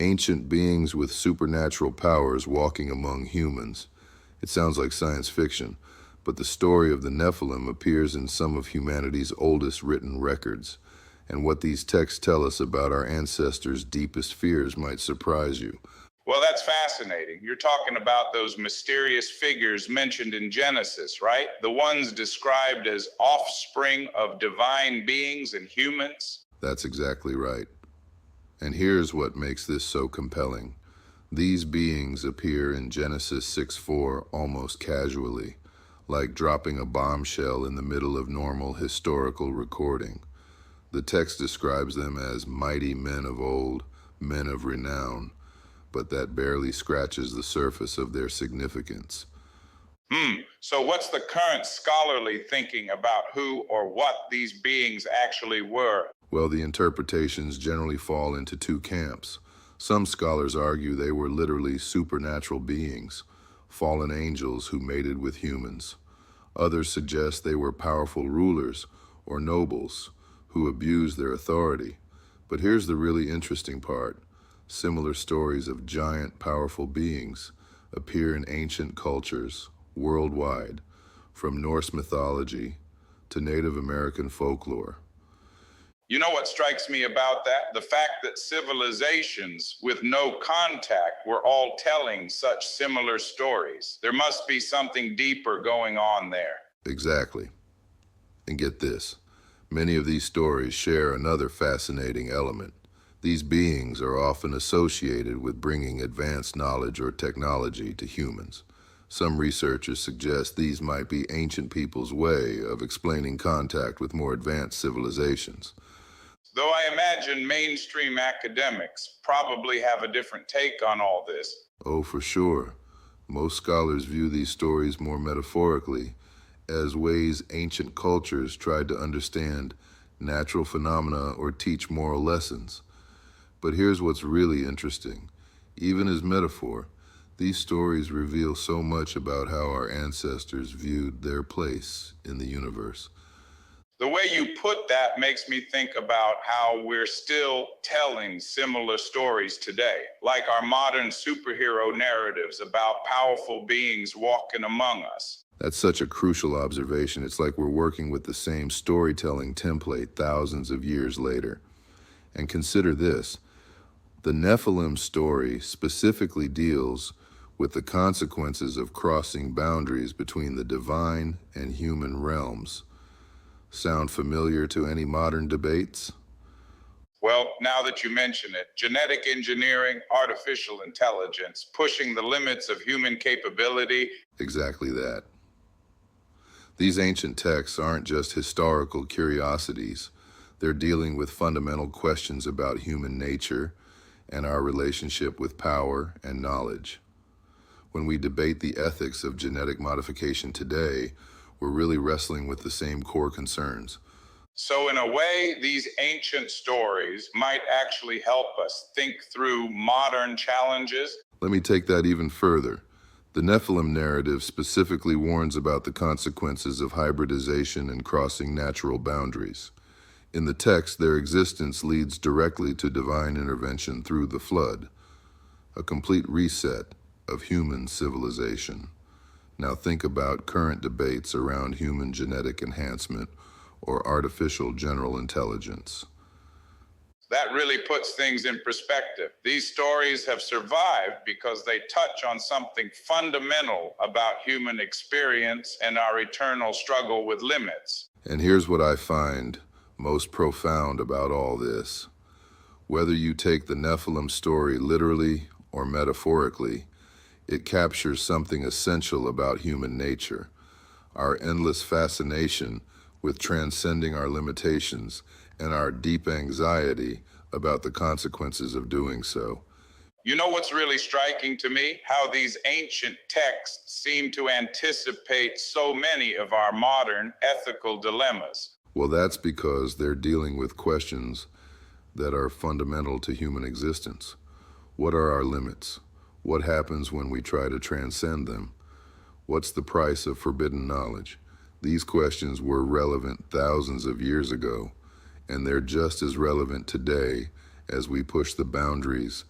Ancient beings with supernatural powers walking among humans. It sounds like science fiction, but the story of the Nephilim appears in some of humanity's oldest written records. And what these texts tell us about our ancestors' deepest fears might surprise you. Well, that's fascinating. You're talking about those mysterious figures mentioned in Genesis, right? The ones described as offspring of divine beings and humans. That's exactly right. And here's what makes this so compelling. These beings appear in Genesis 6:4 almost casually, like dropping a bombshell in the middle of normal historical recording. The text describes them as mighty men of old, men of renown, but that barely scratches the surface of their significance. So what's the current scholarly thinking about who or what these beings actually were? Well, the interpretations generally fall into two camps. Some scholars argue they were literally supernatural beings, fallen angels who mated with humans. Others suggest they were powerful rulers or nobles who abused their authority. But here's the really interesting part. Similar stories of giant, powerful beings appear in ancient cultures worldwide, from Norse mythology to Native American folklore. You know what strikes me about that? The fact that civilizations with no contact were all telling such similar stories. There must be something deeper going on there. Exactly. And get this, many of these stories share another fascinating element. These beings are often associated with bringing advanced knowledge or technology to humans. Some researchers suggest these might be ancient people's way of explaining contact with more advanced civilizations. Though I imagine mainstream academics probably have a different take on all this. Oh, for sure. Most scholars view these stories more metaphorically, as ways ancient cultures tried to understand natural phenomena or teach moral lessons. But here's what's really interesting. Even as metaphor, these stories reveal so much about how our ancestors viewed their place in the universe. The way you put that makes me think about how we're still telling similar stories today, like our modern superhero narratives about powerful beings walking among us. That's such a crucial observation. It's like we're working with the same storytelling template thousands of years later. And consider this, the Nephilim story specifically deals with the consequences of crossing boundaries between the divine and human realms. Sound familiar to any modern debates? Well, now that you mention it, genetic engineering, artificial intelligence, pushing the limits of human capability. Exactly that. These ancient texts aren't just historical curiosities. They're dealing with fundamental questions about human nature and our relationship with power and knowledge. When we debate the ethics of genetic modification today, we're really wrestling with the same core concerns. So, in a way, these ancient stories might actually help us think through modern challenges. Let me take that even further. The Nephilim narrative specifically warns about the consequences of hybridization and crossing natural boundaries. In the text, their existence leads directly to divine intervention through the flood, a complete reset of human civilization. Now think about current debates around human genetic enhancement or artificial general intelligence. That really puts things in perspective. These stories have survived because they touch on something fundamental about human experience and our eternal struggle with limits. And here's what I find most profound about all this. Whether you take the Nephilim story literally or metaphorically, it captures something essential about human nature, our endless fascination with transcending our limitations and our deep anxiety about the consequences of doing so. You know what's really striking to me? How these ancient texts seem to anticipate so many of our modern ethical dilemmas. Well, that's because they're dealing with questions that are fundamental to human existence. What are our limits? What happens when we try to transcend them? What's the price of forbidden knowledge? These questions were relevant thousands of years ago, and they're just as relevant today as we push the boundaries